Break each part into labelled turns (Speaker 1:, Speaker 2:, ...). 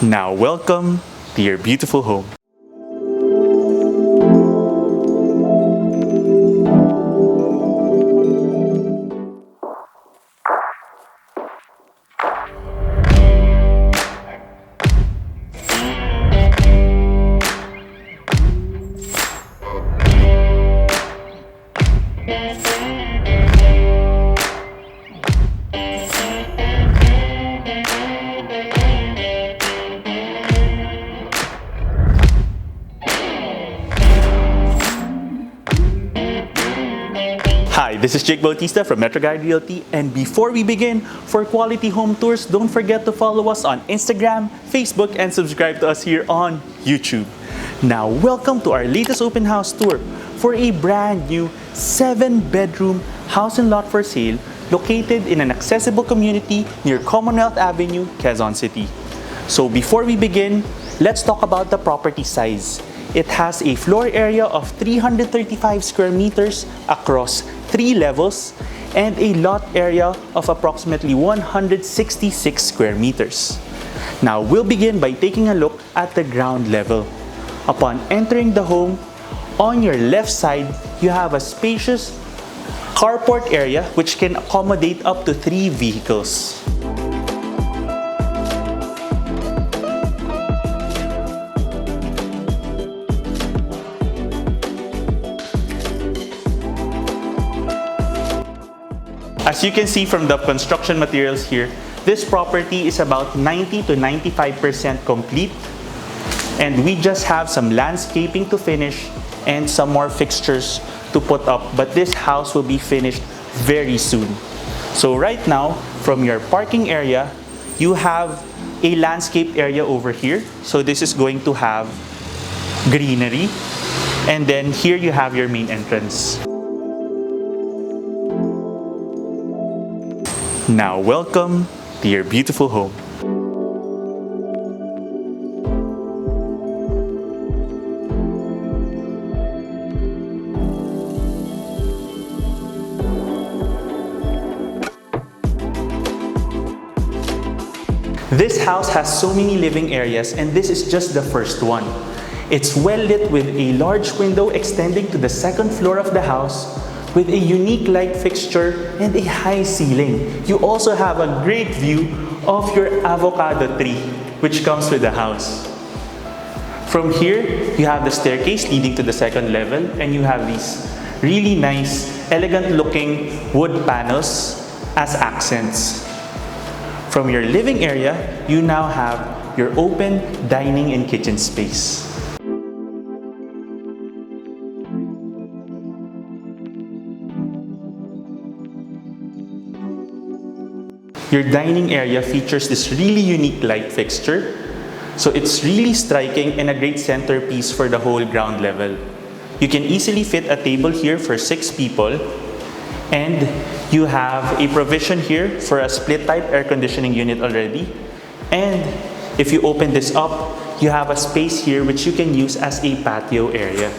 Speaker 1: Now welcome to your beautiful home. Hi, this is Bautista from metroguide.realty, and before we begin, for quality home tours, don't forget to follow us on Instagram, Facebook, and subscribe to us here on YouTube. Now, welcome to our latest open house tour for a brand new 7-bedroom house and lot for sale located in an accessible community near Commonwealth Avenue, Quezon City. So before we begin, let's talk about the property size. It has a floor area of 335 square meters across 3 levels and a lot area of approximately 166 square meters. Now we'll begin by taking a look at the ground level. Upon entering the home, on your left side, you have a spacious carport area which can accommodate up to 3 vehicles. As you can see from the construction materials here, this property is about 90 to 95% complete, and we just have some landscaping to finish and some more fixtures to put up, but this house will be finished very soon. So right now, from your parking area, you have a landscape area over here. So this is going to have greenery, and then here you have your main entrance. Now welcome to your beautiful home. This house has so many living areas, and this is just the first one. It's well lit with a large window extending to the second floor of the house, with a unique light fixture and a high ceiling. You also have a great view of your avocado tree, which comes with the house. From here, you have the staircase leading to the second level, and you have these really nice, elegant looking wood panels as accents. From your living area, you now have your open dining and kitchen space. Your dining area features this really unique light fixture. So it's really striking and a great centerpiece for the whole ground level. You can easily fit a table here for 6 people. And you have a provision here for a split type air conditioning unit already. And if you open this up, you have a space here which you can use as a patio area.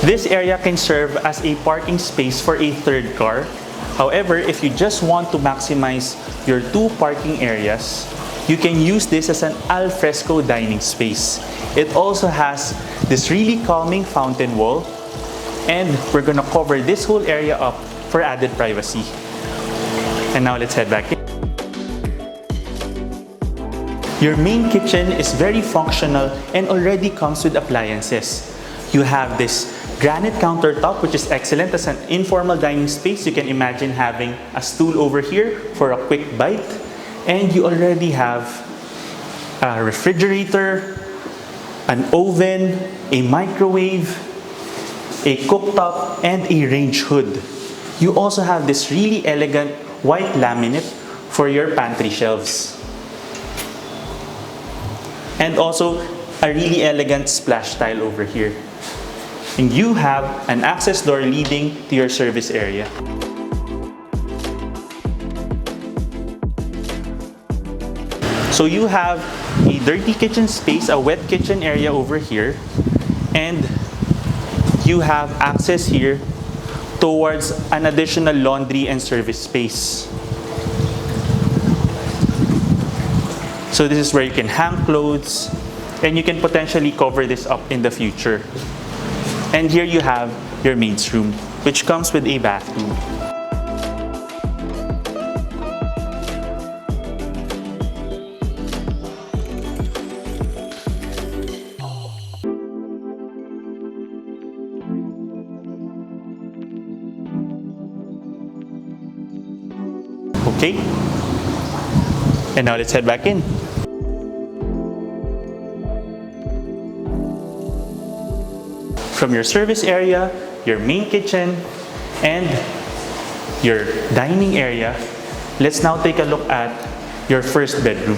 Speaker 1: This area can serve as a parking space for a 3rd car. However, if you just want to maximize your 2 parking areas, you can use this as an al fresco dining space. It also has this really calming fountain wall, and we're gonna cover this whole area up for added privacy. And now let's head back in. Your main kitchen is very functional and already comes with appliances. You have this granite countertop, which is excellent as an informal dining space. You can imagine having a stool over here for a quick bite. And you already have a refrigerator, an oven, a microwave, a cooktop, and a range hood. You also have this really elegant white laminate for your pantry shelves. And also a really elegant splash tile over here. And you have an access door leading to your service area. So you have a dirty kitchen space, a wet kitchen area over here, and you have access here towards an additional laundry and service space. So this is where you can hang clothes, and you can potentially cover this up in the future. And here you have your maid's room, which comes with a bathroom. Okay, and now let's head back in. From your service area, your main kitchen, and your dining area, let's now take a look at your first bedroom.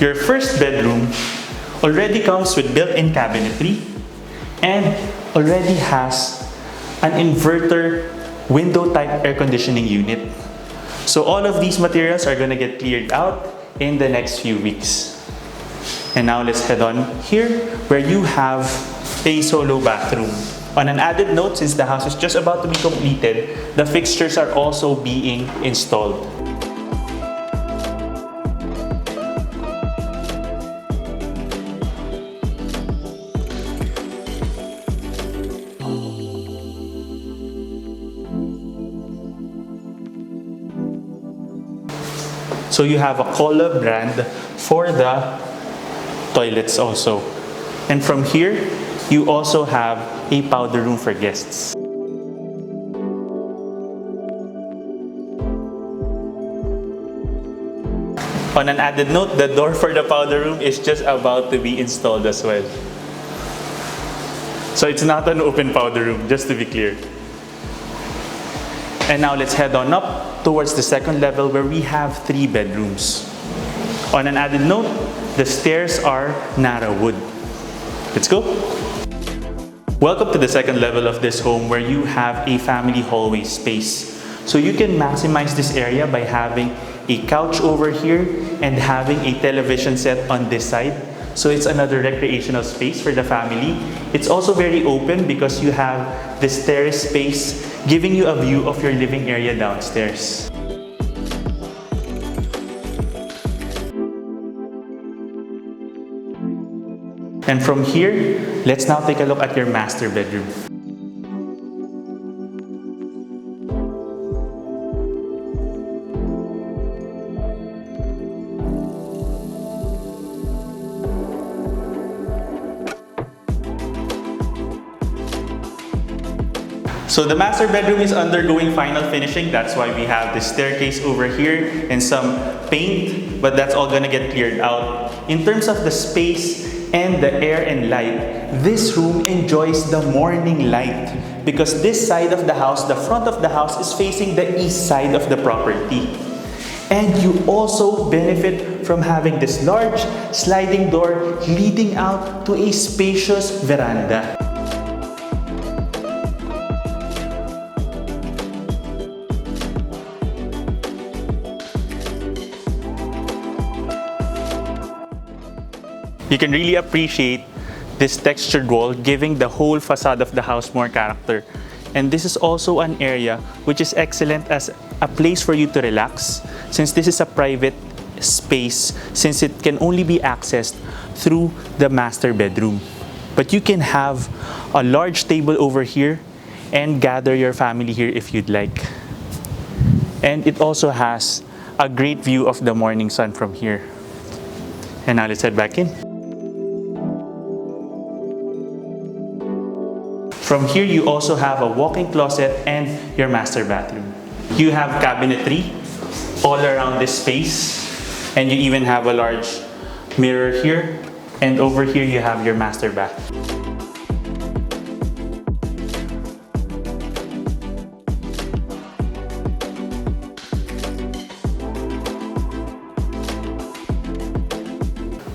Speaker 1: Your first bedroom already comes with built-in cabinetry and already has an inverter window type air conditioning unit. So all of these materials are going to get cleared out in the next few weeks. And now let's head on here where you have a solo bathroom. On an added note, since the house is just about to be completed, the fixtures are also being installed. So you have a Cola brand for the toilets also. And from here, you also have a powder room for guests. On an added note, the door for the powder room is just about to be installed as well. So it's not an open powder room, just to be clear. And now let's head on up towards the second level where we have 3 bedrooms. On an added note, the stairs are narrow wood. Let's go. Welcome to the second level of this home where you have a family hallway space. So you can maximize this area by having a couch over here and having a television set on this side. So it's another recreational space for the family. It's also very open because you have this terrace space giving you a view of your living area downstairs. And from here, let's now take a look at your master bedroom. So the master bedroom is undergoing final finishing. That's why we have this staircase over here and some paint, but that's all gonna get cleared out. In terms of the space and the air and light, this room enjoys the morning light because this side of the house, the front of the house, is facing the east side of the property. And you also benefit from having this large sliding door leading out to a spacious veranda. You can really appreciate this textured wall, giving the whole facade of the house more character. And this is also an area which is excellent as a place for you to relax, since this is a private space, since it can only be accessed through the master bedroom. But you can have a large table over here and gather your family here if you'd like. And it also has a great view of the morning sun from here. And now let's head back in. From here, you also have a walk-in closet and your master bathroom. You have cabinetry all around this space, and you even have a large mirror here, and over here you have your master bath.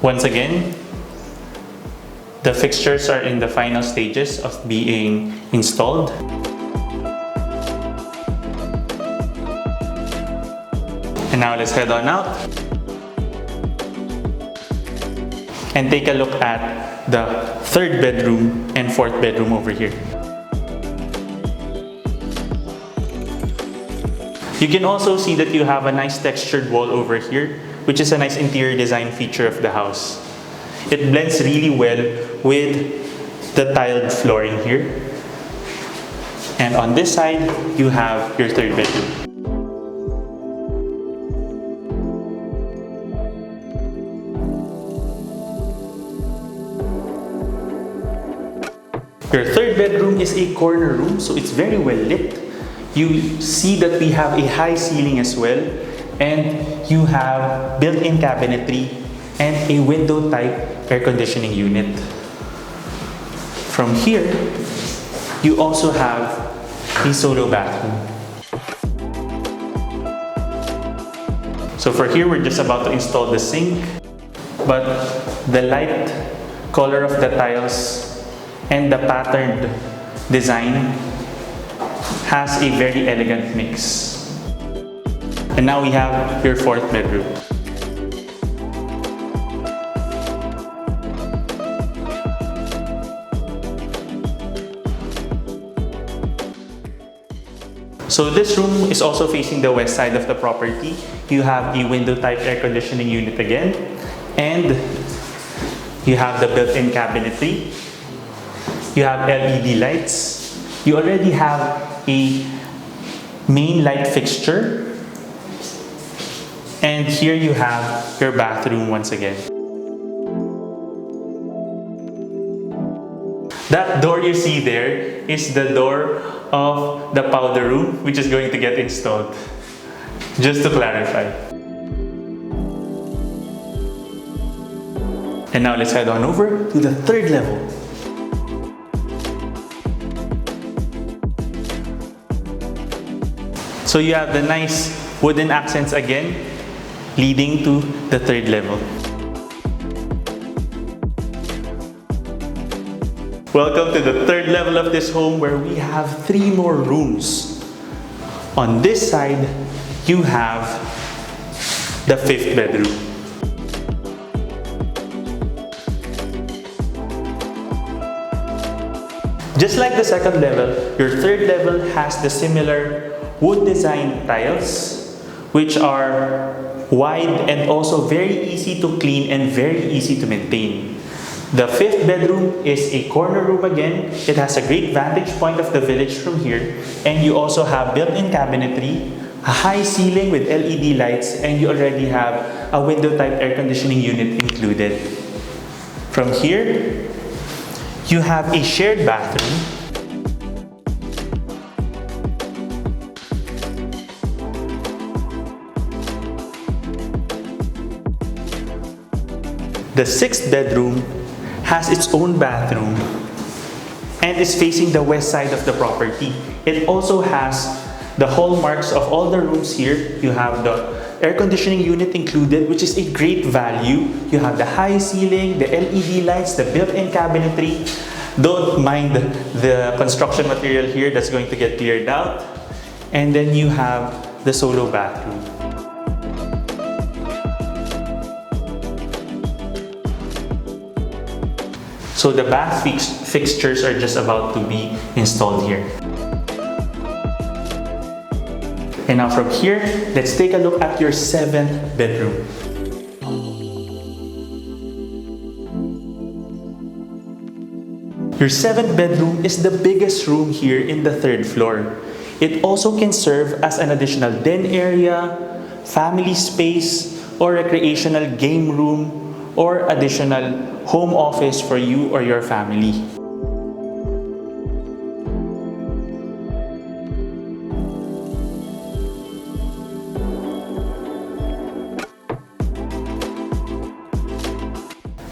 Speaker 1: Once again, the fixtures are in the final stages of being installed. And now let's head on out and take a look at the third bedroom and fourth bedroom over here. You can also see that you have a nice textured wall over here, which is a nice interior design feature of the house. It blends really well with the tiled flooring here. And on this side, you have your third bedroom. Your third bedroom is a corner room, so it's very well lit. You see that we have a high ceiling as well, and you have built-in cabinetry and a window-type air conditioning unit. From here, you also have a solo bathroom. So for here, we're just about to install the sink, but the light color of the tiles and the patterned design has a very elegant mix. And now we have your fourth bedroom. So this room is also facing the west side of the property. You have a window type air conditioning unit again, and you have the built-in cabinetry. You have LED lights. You already have a main light fixture. And here you have your bathroom once again. That door you see there is the door of the powder room, which is going to get installed. Just to clarify. And now let's head on over to the third level. So you have the nice wooden accents again, leading to the third level. Welcome to the third level of this home, where we have 3 more rooms. On this side, you have the 5th bedroom. Just like the second level, your third level has the similar wood design tiles, which are wide and also very easy to clean and very easy to maintain. The 5th bedroom is a corner room again. It has a great vantage point of the village from here, and you also have built-in cabinetry, a high ceiling with LED lights, and you already have a window type air conditioning unit included. From here, you have a shared bathroom. The 6th bedroom has its own bathroom and is facing the west side of the property. It also has the hallmarks of all the rooms here. You have the air conditioning unit included, which is a great value. You have the high ceiling, the LED lights, the built-in cabinetry. Don't mind the construction material here that's going to get cleared out. And then you have the solo bathroom. So the bath fixtures are just about to be installed here. And now from here, let's take a look at your 7th bedroom. Your 7th bedroom is the biggest room here in the 3rd floor. It also can serve as an additional den area, family space, or recreational game room, or additional home office for you or your family.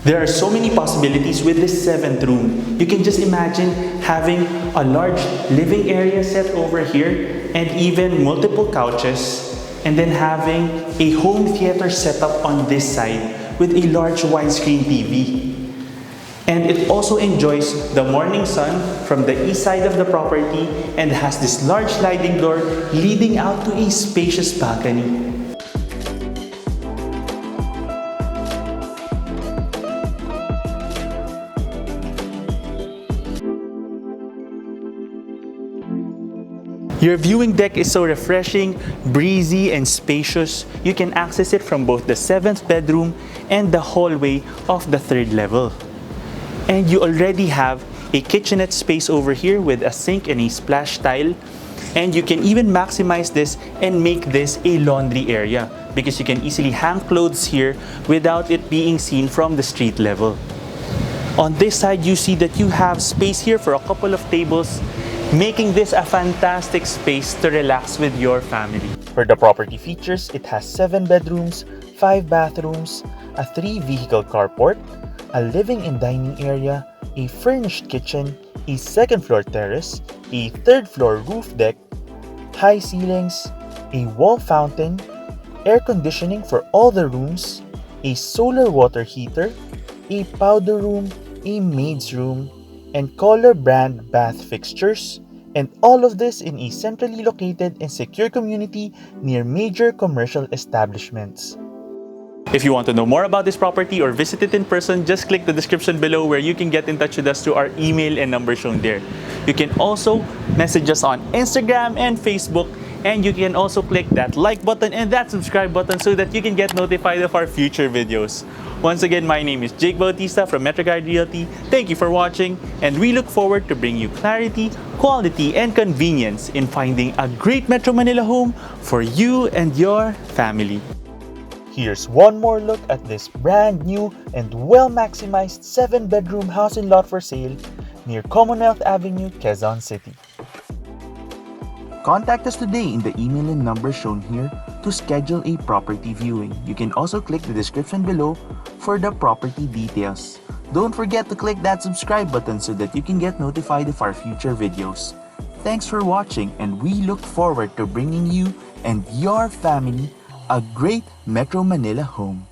Speaker 1: There are so many possibilities with this 7th room. You can just imagine having a large living area set over here and even multiple couches, and then having a home theater set up on this side with a large widescreen TV. And it also enjoys the morning sun from the east side of the property and has this large sliding door leading out to a spacious balcony. Your viewing deck is so refreshing, breezy, and spacious. You can access it from both the 7th bedroom and the hallway of the 3rd level. And you already have a kitchenette space over here with a sink and a splash tile. And you can even maximize this and make this a laundry area because you can easily hang clothes here without it being seen from the street level. On this side, you see that you have space here for a couple of tables, making this a fantastic space to relax with your family. For the property features, it has 7 bedrooms, 5 bathrooms, a 3-vehicle carport, a living and dining area, a furnished kitchen, a 2nd floor terrace, a 3rd floor roof deck, high ceilings, a wall fountain, air conditioning for all the rooms, a solar water heater, a powder room, a maid's room, and Kohler brand bath fixtures, and all of this in a centrally located and secure community near major commercial establishments. If you want to know more about this property or visit it in person, just click the description below where you can get in touch with us through our email and number shown there. You can also message us on Instagram and Facebook, and you can also click that like button and that subscribe button so that you can get notified of our future videos. Once again, my name is Jake Bautista from Metroguide Realty. Thank you for watching, and we look forward to bringing you clarity, quality, and convenience in finding a great Metro Manila home for you and your family. Here's one more look at this brand new and well-maximized 7-bedroom house and lot for sale near Commonwealth Avenue, Quezon City. Contact us today in the email and number shown here to schedule a property viewing. You can also click the description below for the property details. Don't forget to click that subscribe button so that you can get notified of our future videos. Thanks for watching, and we look forward to bringing you and your family a great Metro Manila home.